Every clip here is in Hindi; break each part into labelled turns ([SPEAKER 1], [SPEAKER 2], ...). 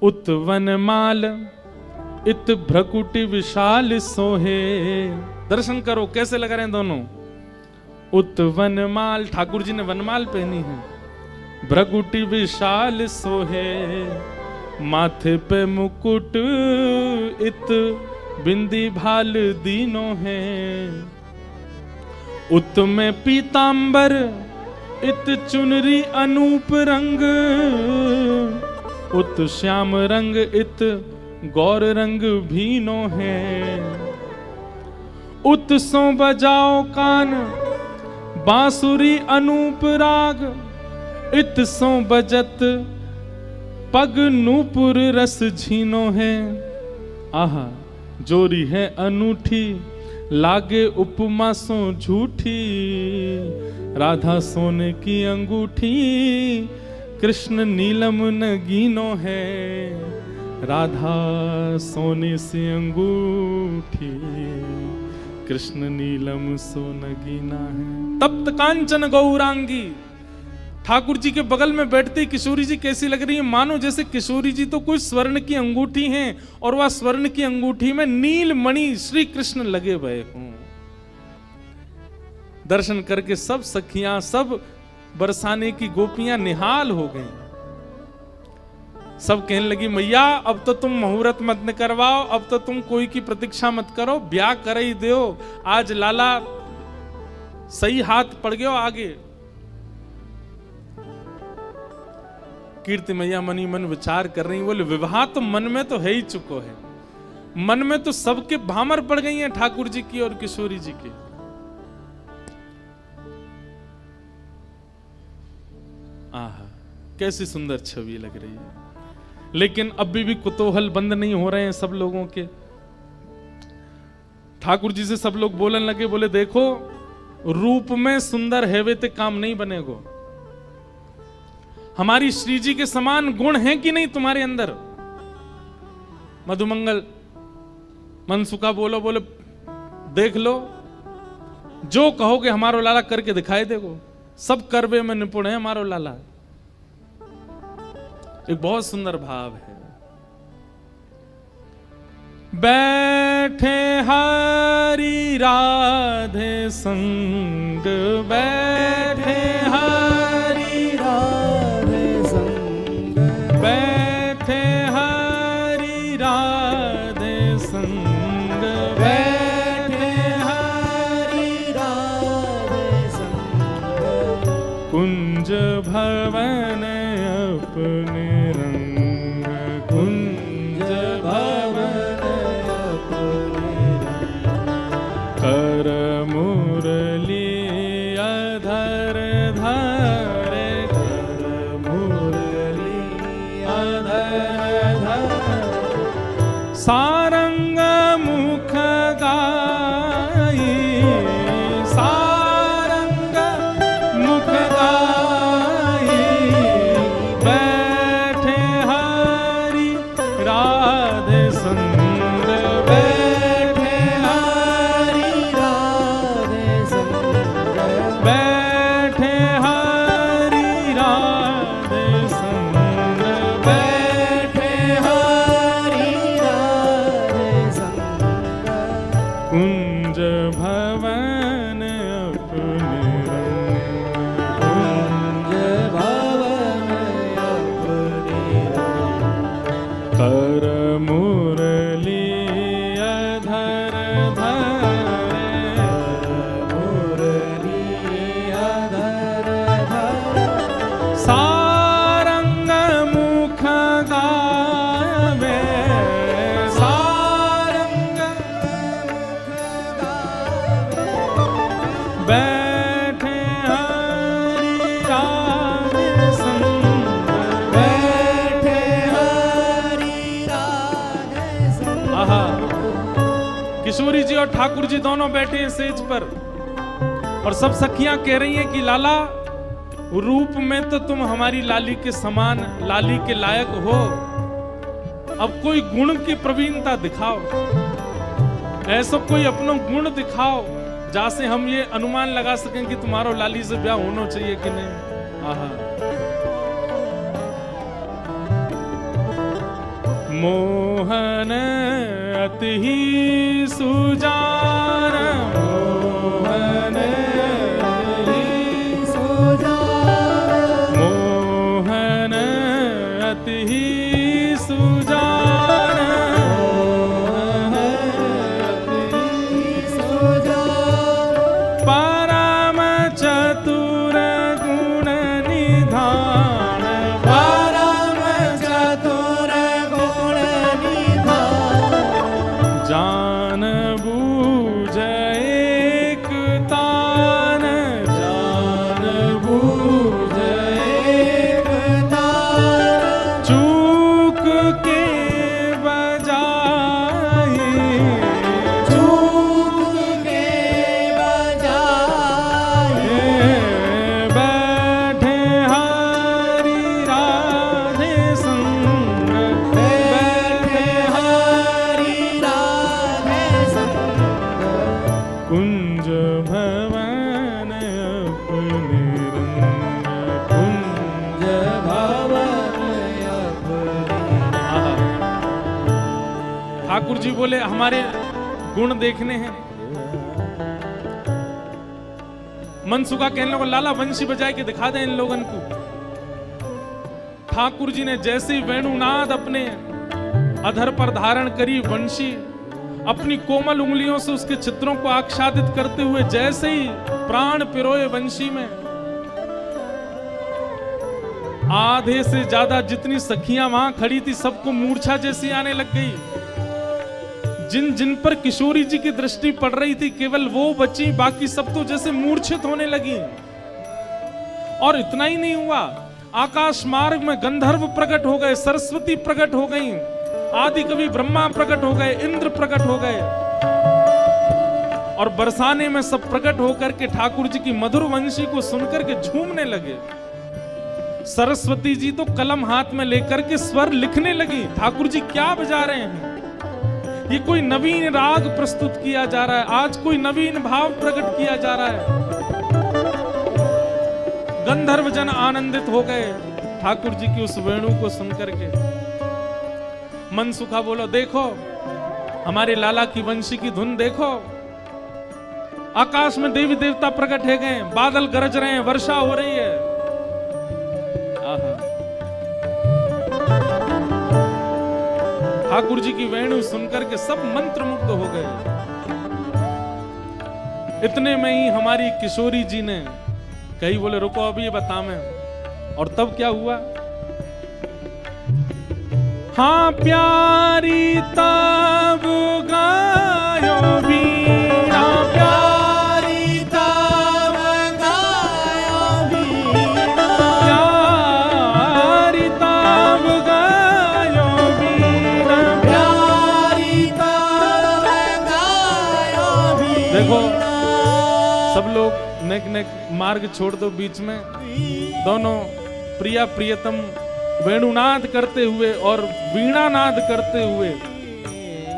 [SPEAKER 1] उत वनमाल इत भ्रकुटि विशाल सोहे। दर्शन करो कैसे लगा रहे हैं दोनों। उत वनमाल, ठाकुर जी ने वनमाल पहनी है। भ्रकुटि विशाल सोहे, माथे पे मुकुट इत बिंदी भाल दीनो है। उत में पीतांबर इत चुनरी अनूप रंग, उत श्याम रंग इत गौर रंग भीनो है। उत सो बजाओ कान बांसुरी अनूप राग, इत सो बजत पग नूपुर रस झीनो है। आहा जोरी है अनूठी, लागे उपमा सो झूठी। राधा सोने की अंगूठी, कृष्ण नीलम नगीनो है। राधा सोने से अंगूठी, कृष्ण नीलम सो नगीना है। तप्त कांचन गौरांगी, ठाकुर जी के बगल में बैठती किशोरी जी कैसी लग रही है, मानो जैसे किशोरी जी तो कोई स्वर्ण की अंगूठी हैं और वह स्वर्ण की अंगूठी में नील मणि श्री कृष्ण लगे हुए हों। दर्शन करके सब सखियां, सब बरसाने की गोपियां निहाल हो गईं। सब कहने लगी मैया अब तो तुम मुहूर्त मत न करवाओ, अब तो तुम कोई की प्रतीक्षा मत करो, ब्याह कर ही दो। आज लाला सही हाथ पड़ गयो आगे। कीर्ति मैया मनी मन विचार कर रही, बोले विवाह तो मन में तो है ही चुको है, मन में तो सबके भामर पड़ गई हैं ठाकुर जी की और किशोरी जी की। आहा कैसी सुंदर छवि लग रही है। लेकिन अभी भी कुतूहल बंद नहीं हो रहे हैं सब लोगों के। ठाकुर जी से सब लोग बोलने लगे, बोले देखो रूप में सुंदर है वे ते काम नहीं बनेगो। हमारी श्री जी के समान गुण हैं कि नहीं तुम्हारे अंदर। मधुमंगल मनसुखा बोलो, बोले देख लो जो कहोगे हमारो लाला करके दिखाई देगो, सब करवे में निपुण है हमारो लाला। एक बहुत सुंदर भाव है। बैठे हरि राधे संग, बैठे हरि राधे संग, बैठे हरि राधे संग, बैठे हरि राधे संग। कुंज भवन अपने रंग, कुंज भवन अपने रंग। कर मुरली अधर धरे, कर मुरली अधर धरे। सारंग मुख गाई, सारंग मुख गाई। बैठे हरि राधे संग, बैठे हरि राधे संग, बैठे हरि राधे संग, बैठे हरि राधे संग। कुंज भवन अपने रंग, कुंज भवन अपने रंग। कर मुरली अधर धरे, मुरली अधर धरे। सारंग मुख गावे, सारंग मुख गावे। बैठे हरि राधे संग, बैठे हरि राधे संग। आहा किशोरी जी और ठाकुर जी दोनों बैठे हैं सेज पर और सब सखियां कह रही हैं कि लाला रूप में तो तुम हमारी लाली के समान, लाली के लायक हो, अब कोई गुण की प्रवीणता दिखाओ, ऐसा कोई अपना गुण दिखाओ जहां हम ये अनुमान लगा सकें कि तुम्हारो लाली से ब्याह होना चाहिए कि नहीं। आहा मोहन अति ही सुजान, मोहन अति ही सुजान, मोहन अति ही सुजान, मोहन अति ही सुजान, परम चतुर गुण निधान, परम चतुर गुण निधान, जान बूझ एक तान, जान बूझ एक तान, चूक के बजाए, चूक के बजाए, बैठे हरि राधे संग, बैठे हरि राधे संग, कुंज भवन अपने रंग, कुंज भवन अपने। ठाकुर जी बोले हमारे गुण देखने हैं। मनसुखा कहने लगा लाला वंशी बजाए के दिखा दे इन लोगन को। ठाकुर जी ने जैसे ही वेणुनाद अपने अधर पर धारण करी, वंशी अपनी कोमल उंगलियों से उसके चित्रों को आच्छादित करते हुए जैसे ही प्राण पिरोए वंशी में, आधे से ज्यादा जितनी सखियां वहां खड़ी थी सबको मूर्छा जैसी आने लग गई। जिन जिन पर किशोरी जी की दृष्टि पड़ रही थी केवल वो बची, बाकी सब तो जैसे मूर्छित होने लगी। और इतना ही नहीं हुआ, आकाश मार्ग में गंधर्व प्रकट हो गए, सरस्वती प्रकट हो गई, आदि कवि ब्रह्मा प्रकट हो गए, इंद्र प्रकट हो गए, और बरसाने में सब प्रकट होकर के ठाकुर जी की मधुर वंशी को सुनकर के झूमने लगे। सरस्वती जी तो कलम हाथ में लेकर के स्वर लिखने लगी। ठाकुर जी क्या बजा रहे हैं? ये कोई नवीन राग प्रस्तुत किया जा रहा है, आज कोई नवीन भाव प्रकट किया जा रहा है। गंधर्व जन आनंदित हो गए ठाकुर जी की उस वेणु को सुनकर के। मनसुखा बोलो देखो हमारे लाला की वंशी की धुन देखो। आकाश में देवी देवता प्रकट है गए, बादल गरज रहे हैं, वर्षा हो रही है। ठाकुर जी की वेणु सुनकर के सब मंत्रमुग्ध हो गए। इतने में ही हमारी किशोरी जी ने कही, बोले रुको अभी ये बता मैं। और तब क्या हुआ? हाँ प्यारी तब गायो बीना, प्यारी तब गायो बीना, प्यारी तब गायो बीना, प्यारी तब गायो बीना। देखो सब लोग नेक नेक मार्ग छोड़ दो, बीच में दोनों प्रिया प्रियतम वेणुनाद करते हुए और वीणानाद करते हुए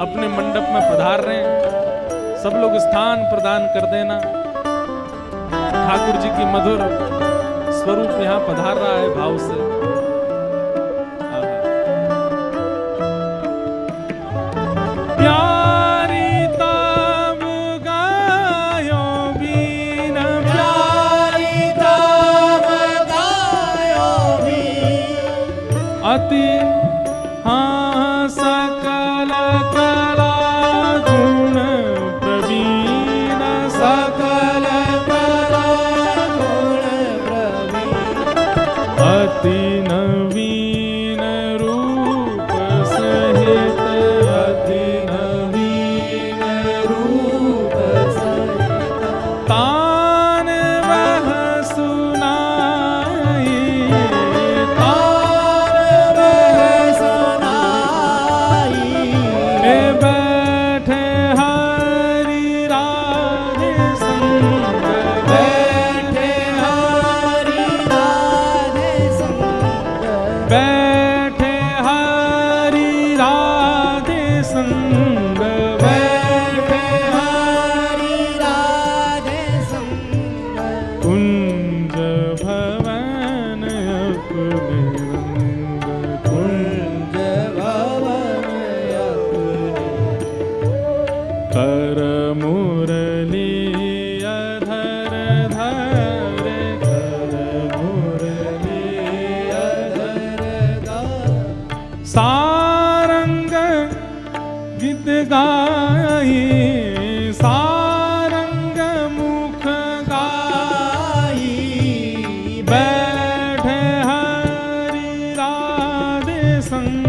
[SPEAKER 1] अपने मंडप में पधार रहे हैं। सब लोग स्थान प्रदान कर देना। ठाकुर जी की मधुर स्वरूप यहाँ पधार रहा है भाव से। प्यारी तब गायो बीना, प्यारी तब गायो बीना, अति हाँ सकल कला गुण प्रवीण, सकल कला गुण प्रवीण, अति नवीन रूप सहित, अति नवीन रूप सहित, तान वह सुनाई, बैठे हरि राधे संग, बैठे हरि राधे संग, बैठे हरि राधे संग,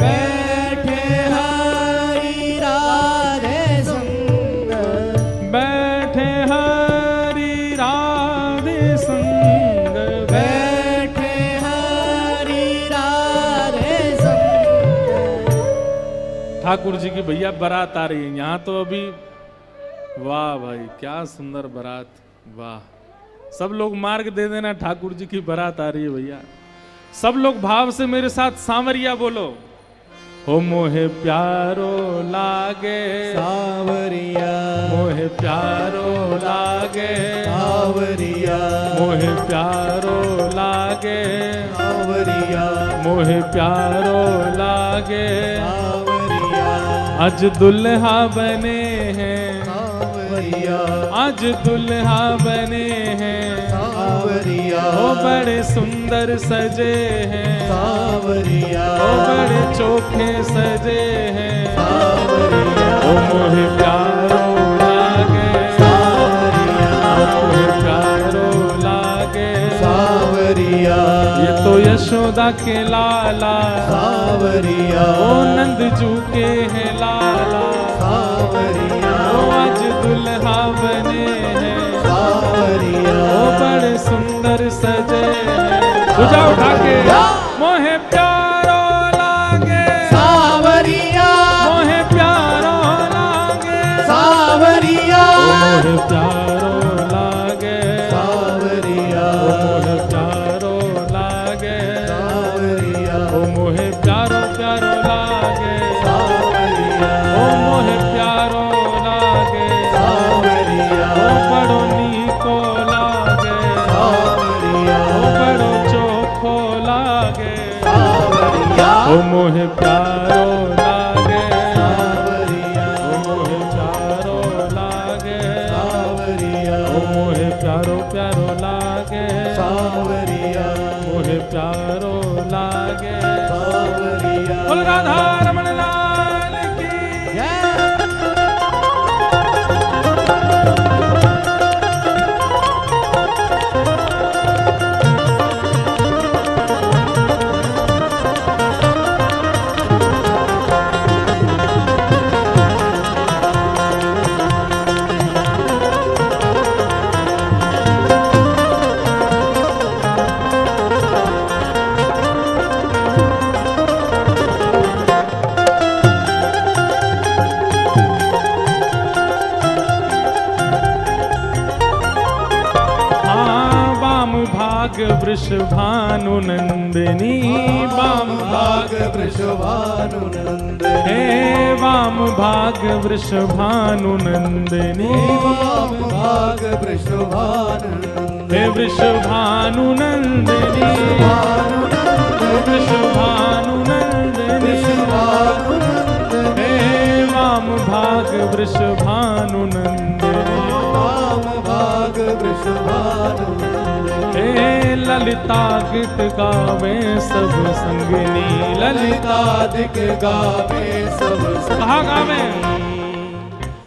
[SPEAKER 2] बैठे हरि राधे संग,
[SPEAKER 1] बैठे हरि राधे संग,
[SPEAKER 2] बैठे हरि राधे संग।
[SPEAKER 1] ठाकुर जी की भैया बारात आ रही है यहाँ तो अभी। वाह भाई क्या सुंदर बारात, वाह। सब लोग मार्ग दे देना, ठाकुर जी की बारात आ रही है भैया। सब लोग भाव से मेरे साथ सांवरिया बोलो। हो मोहे प्यारो लागे
[SPEAKER 2] सांवरिया,
[SPEAKER 1] मोहे प्यारो लागे
[SPEAKER 2] सांवरिया,
[SPEAKER 1] मोहे प्यारो लागे
[SPEAKER 2] सांवरिया,
[SPEAKER 1] मोहे प्यारो लागे।
[SPEAKER 2] सांवरिया,
[SPEAKER 1] आज दुल्हा बने हैं,
[SPEAKER 2] सांवरिया,
[SPEAKER 1] आज दुल्हा बने हैं,
[SPEAKER 2] सांवरिया,
[SPEAKER 1] ओ बड़े सुंदर सजे हैं,
[SPEAKER 2] सांवरिया,
[SPEAKER 1] ओ बड़े चोखे सजे हैं।
[SPEAKER 2] सांवरिया,
[SPEAKER 1] ओ मोहे प्यारो लागे
[SPEAKER 2] सांवरिया,
[SPEAKER 1] मोहे प्यारो लागे।
[SPEAKER 2] सांवरिया,
[SPEAKER 1] ये तो यशोदा के लाला,
[SPEAKER 2] सांवरिया,
[SPEAKER 1] ओ नंदजू के हैं लाला,
[SPEAKER 2] सांवरिया,
[SPEAKER 1] ओ आज दुल्हा बने हैं,
[SPEAKER 2] सांवरिया,
[SPEAKER 1] ओ बड़े सुंदर सजे हैं। पूजा उठा के मोहे प्यारो लागे
[SPEAKER 2] सांवरिया,
[SPEAKER 1] मोहे प्यारो लागे
[SPEAKER 2] सांवरिया,
[SPEAKER 1] मोहे प्यारो लागे
[SPEAKER 2] सांवरिया,
[SPEAKER 1] मोहे प्यारो लागे
[SPEAKER 2] सांवरिया,
[SPEAKER 1] ओ मोहे प्यारो प्यारो लागे
[SPEAKER 2] सांवरिया,
[SPEAKER 1] ओ मोहे प्यारो लागे
[SPEAKER 2] सांवरिया,
[SPEAKER 1] ओ बड़ो नीको लागे
[SPEAKER 2] सांवरिया,
[SPEAKER 1] ओ बड़ो चोखो लागे
[SPEAKER 2] सांवरिया,
[SPEAKER 1] ओ मोहे प्यारो लागे
[SPEAKER 2] सांवरिया,
[SPEAKER 1] ओ मोहे प्यारो लागे
[SPEAKER 2] सांवरिया,
[SPEAKER 1] ओ मोहे प्यारो प्यारो लागे
[SPEAKER 2] सांवरिया,
[SPEAKER 1] मोहे प्यारो लागे।
[SPEAKER 2] सांवरिया।
[SPEAKER 1] बोल राधा रमण लाल की। भाग वृषभानु नंदिनी वाम भाग
[SPEAKER 2] वृषभानु नंदिनी,
[SPEAKER 1] हे वाम भाग वृषभानु नंदिनी
[SPEAKER 2] वाम भाग वृषभानु नंदिनी,
[SPEAKER 1] हे वृषभानु नंदिनी वृषभानु नंदिनी
[SPEAKER 2] वृषभानु नंदिनी,
[SPEAKER 1] हे वाम भाग वृषभानु नंदिनी
[SPEAKER 2] वाम भाग वृषभानु नंदिनी,
[SPEAKER 1] हे ललिता गीत गावे सब संगिनी ललिता
[SPEAKER 2] ललितादिक गावे सब
[SPEAKER 1] कहा गावे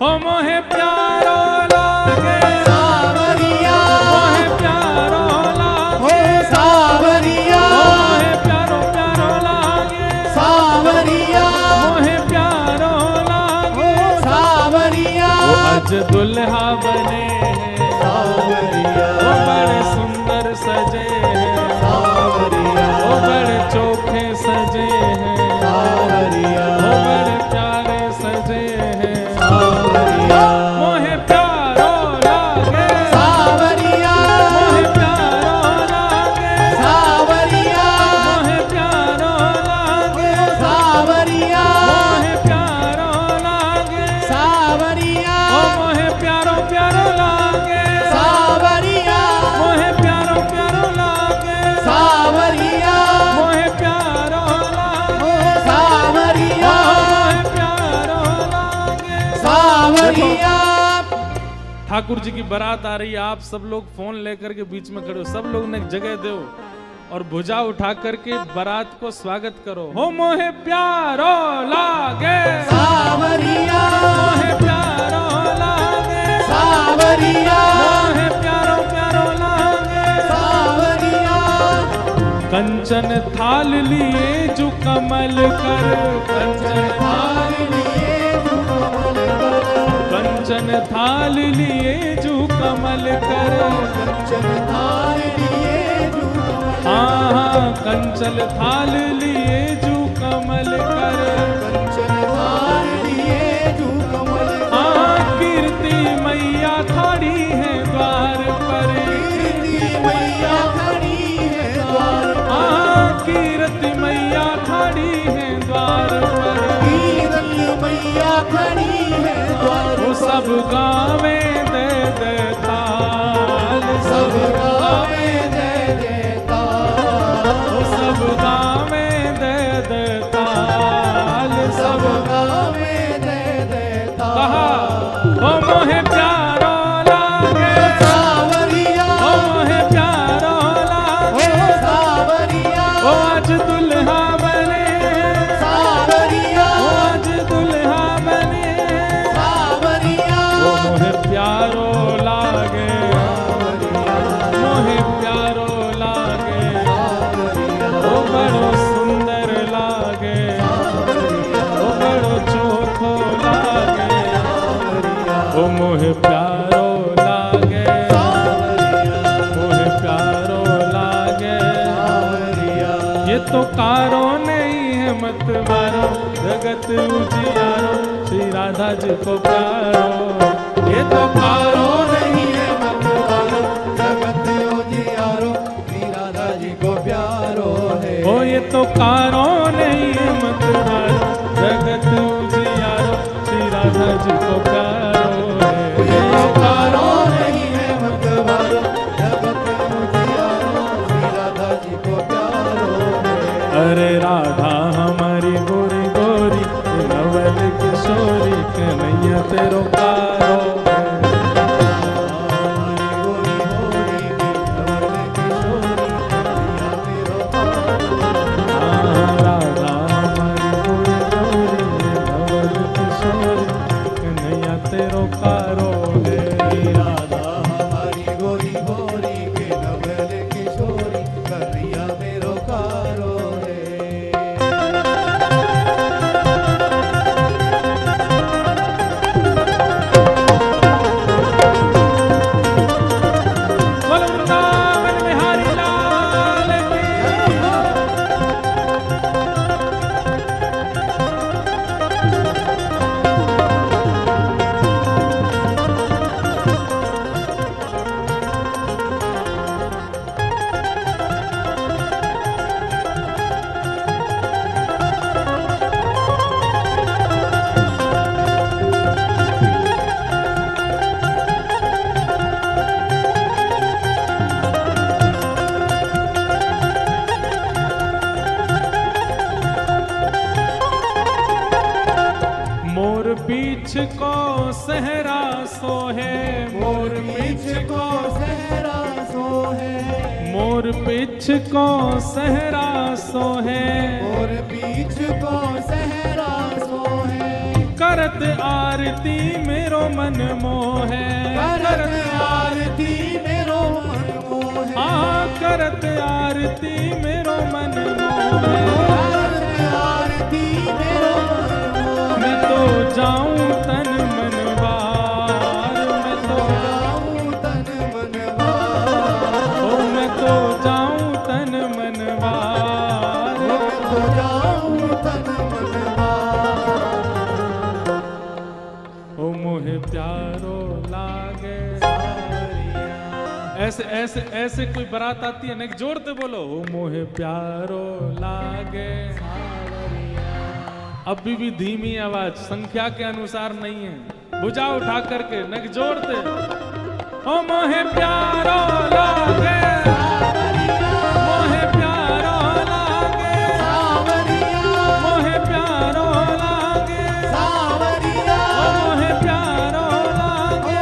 [SPEAKER 1] हो मोहे प्यारो लागे
[SPEAKER 2] सांवरिया,
[SPEAKER 1] मोहे प्यारो लागे
[SPEAKER 2] हो सांवरिया,
[SPEAKER 1] मोहे प्यारो प्यारो लागे
[SPEAKER 2] सांवरिया,
[SPEAKER 1] मोहे प्यारो लागे
[SPEAKER 2] सांवरिया,
[SPEAKER 1] आज दुल्हा बने हैं
[SPEAKER 2] सांवरिया,
[SPEAKER 1] वो बड़े सुंदर सजे हैं
[SPEAKER 2] सांवरिया,
[SPEAKER 1] वो बड़े चोखे सजे हैं
[SPEAKER 2] सांवरिया,
[SPEAKER 1] वो बड़े प्यारे सजे हैं
[SPEAKER 2] सांवरिया,
[SPEAKER 1] मोहे प्यारो लागे
[SPEAKER 2] सांवरिया,
[SPEAKER 1] मोहे प्यारो लागे
[SPEAKER 2] सांवरिया,
[SPEAKER 1] मोहे प्यारो लागे
[SPEAKER 2] सांवरिया,
[SPEAKER 1] मोहे प्यारो लागे
[SPEAKER 2] सांवरिया,
[SPEAKER 1] ओ मोहे प्यारो प्यारो लागे
[SPEAKER 2] सांवरिया,
[SPEAKER 1] मोहे प्यारो प्यारो लागे
[SPEAKER 2] सांवरिया,
[SPEAKER 1] मोहे प्यारो लागे
[SPEAKER 2] सांवरिया,
[SPEAKER 1] मोहे प्यारो लागे
[SPEAKER 2] सांवरिया।
[SPEAKER 1] ठाकुर जी की बारात आ रही है, आप सब लोग फोन लेकर के बीच में खड़े हो, सब लोग ने जगह दो और भुजा उठा करके बारात को स्वागत करो। हो मोहे प्यारो लागे
[SPEAKER 2] सांवरिया,
[SPEAKER 1] मोहे प्यारो लागे
[SPEAKER 2] सांवरिया,
[SPEAKER 1] मोहे प्यारो प्यारो लागे
[SPEAKER 2] सांवरिया,
[SPEAKER 1] कंचन थाल लिए जो कमल कर, कंचन थाल
[SPEAKER 2] लिए जो कमल कर,
[SPEAKER 1] कंचन थाल लिए जो कमल कर,
[SPEAKER 2] कंचन थाल लिए जो कमल,
[SPEAKER 1] हाँ कंचन थाल लिए जो कमल कर,
[SPEAKER 2] कंचन थाल लिए जो कमल,
[SPEAKER 1] हाँ कीर्ति मैया खड़ी है द्वार पर,
[SPEAKER 2] कीर्ति मैया खड़ी है द्वार पर,
[SPEAKER 1] हाँ कीर्ति मैया खड़ी है द्वार पर,
[SPEAKER 2] कीर्ति मैया खड़ी है द्वार
[SPEAKER 1] वो
[SPEAKER 2] पर,
[SPEAKER 1] सब गावे दे दे ताल,
[SPEAKER 2] सब गावे दे देता,
[SPEAKER 1] वो सब गावे दे दे ताल,
[SPEAKER 2] सब
[SPEAKER 1] सब
[SPEAKER 2] गावे दे देता,
[SPEAKER 1] कहा ओ मोहे प्यारो लागे,
[SPEAKER 2] सावरिया,
[SPEAKER 1] ओ मोहे प्यारो
[SPEAKER 2] ओ
[SPEAKER 1] लागे,
[SPEAKER 2] सावरिया,
[SPEAKER 1] ओ आज दुल्हा बने,
[SPEAKER 2] सावरिया,
[SPEAKER 1] ओ आज दुल्हा बने,
[SPEAKER 2] सावरिया,
[SPEAKER 1] ओ मोहे प्यारो लागे, मोहे प्यारो लागे, ओ बड़ो सुंदर लागे, ओ बड़ो चोखो लागे, ओ मोहे प्यारो लागे, मोहे प्यारो लागे, ये तो कारो नहीं है मत मारो, जगत उजियारो श्री राधा जी को प्यारो, ये तो कारो नहीं है मत मारो,
[SPEAKER 2] जगत उजियारो श्री राधा जी को प्यारो है,
[SPEAKER 1] ओ ये तो कारो नहीं है मत मारो, जगत उजियारो श्री राधा जी को प्यारो है,
[SPEAKER 2] ये तो कारो नहीं है मत मारो, जगत उजियारो श्री राधा जी को प्यारो है,
[SPEAKER 1] अरे राधा हमारी गोरी गोरी नवल किशोरी कन्हैया तेरो कारो है।
[SPEAKER 2] हमारी गोरी गोरी की नवल किशोरी कन्हैया तेरो प्यारो है।
[SPEAKER 1] हाँ, राधा हमारी गोरी गोरी नवल किशोरी कन्हैया तेरो कारो है।
[SPEAKER 2] राधा हमारी गोरी गोरी के नवल किशोरी कन्हैया मेरो कारो है।
[SPEAKER 1] बोल वृंदावन बिहारी लाल की। मोर पीछ को सहरा सोहे,
[SPEAKER 2] मोर पीछ को सहरा सोहे,
[SPEAKER 1] मोर पीछ को सहरा सोहे,
[SPEAKER 2] मोर पीछ को सहरा सोहे,
[SPEAKER 1] करत आरती मेरो मन मोहे,
[SPEAKER 2] करत आरती मेरो मन मोहे,
[SPEAKER 1] हाँ करत आरती मेरो मन मोहे,
[SPEAKER 2] करत आरती मेरो मन मोहे,
[SPEAKER 1] मैं तो जाऊं तन मन बार, मैं तो
[SPEAKER 2] जाऊं तन मन बार,
[SPEAKER 1] ओ मैं तो जाऊं तन मन बार,
[SPEAKER 2] तो जाऊं तन मन बार।
[SPEAKER 1] ओ मोहे प्यारो लागे। ऐसे ऐसे ऐसे कोई बारात आती है ना, एक जोर से बोलो ओ मोहे प्यारो लागे। अभी भी धीमी आवाज, संख्या के अनुसार नहीं है, भुजा उठा करके नक जोर से ओ मोहे प्यारो लागे, मोहे प्यारो लागे, मोहे प्यारो लागे, ओ मोहे प्यारो लागे।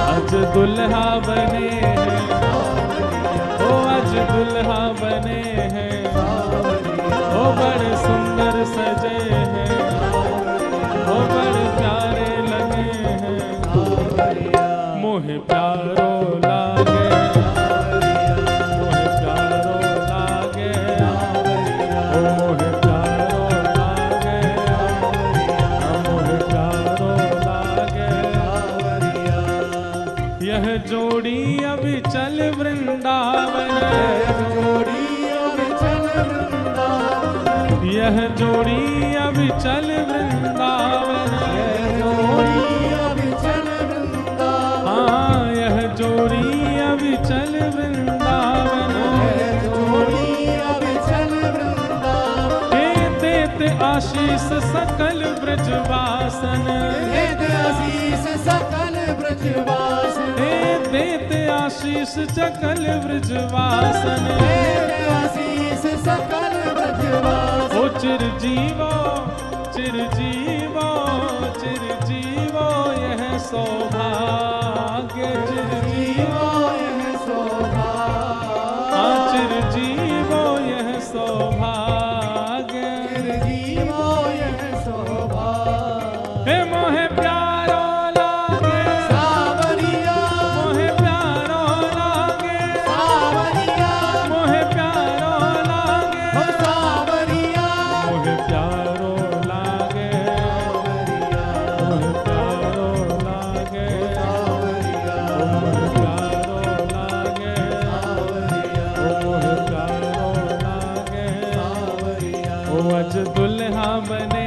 [SPEAKER 1] आज दुल्हा बने हैं, ओ आज दुल्हा बने हैं, ओ बड़े सुंदर सजे हैं, ओ बड़े प्यारे लगे हैं, मोहे प्यारो लागे। वृंदावन
[SPEAKER 2] जोड़ी अविचल वृंदावन
[SPEAKER 1] यह जोड़ी अविचल वृंदावन
[SPEAKER 2] जोड़ी अविचल वृंदावन
[SPEAKER 1] हाँ यह जोड़ी अविचल वृंदावन
[SPEAKER 2] जोड़ी अविचल वृंदावन
[SPEAKER 1] हे देते आशीष सकल ब्रजवासन
[SPEAKER 2] देते आशीष सकल ब्रजवासन
[SPEAKER 1] हे देते आशीष सकल ब्रजवासन
[SPEAKER 2] देते आशीष सकल ब्रजवासन
[SPEAKER 1] ओ चिरजीवो चिरजीवो चिरजीवो यह सौभाग्य चिरजीवो
[SPEAKER 2] यह सौभाग्य
[SPEAKER 1] हाँ चिरजीवो यह सौभाग्य
[SPEAKER 2] चिरजीवो यह सौभाग्य
[SPEAKER 1] हे मोहे प्यारो लागे
[SPEAKER 2] सावरिया
[SPEAKER 1] मोहे प्यारो लागे
[SPEAKER 2] सावरिया
[SPEAKER 1] मोहे प्यारो लागे
[SPEAKER 2] हो सावरिया
[SPEAKER 1] मोहे प्यारो लागे मोहे प्यारो लागे
[SPEAKER 2] सावरिया
[SPEAKER 1] मोहे प्यारो लागे मोहे प्यारो लागे
[SPEAKER 2] सावरिया
[SPEAKER 1] ओ अज दुल्हा बने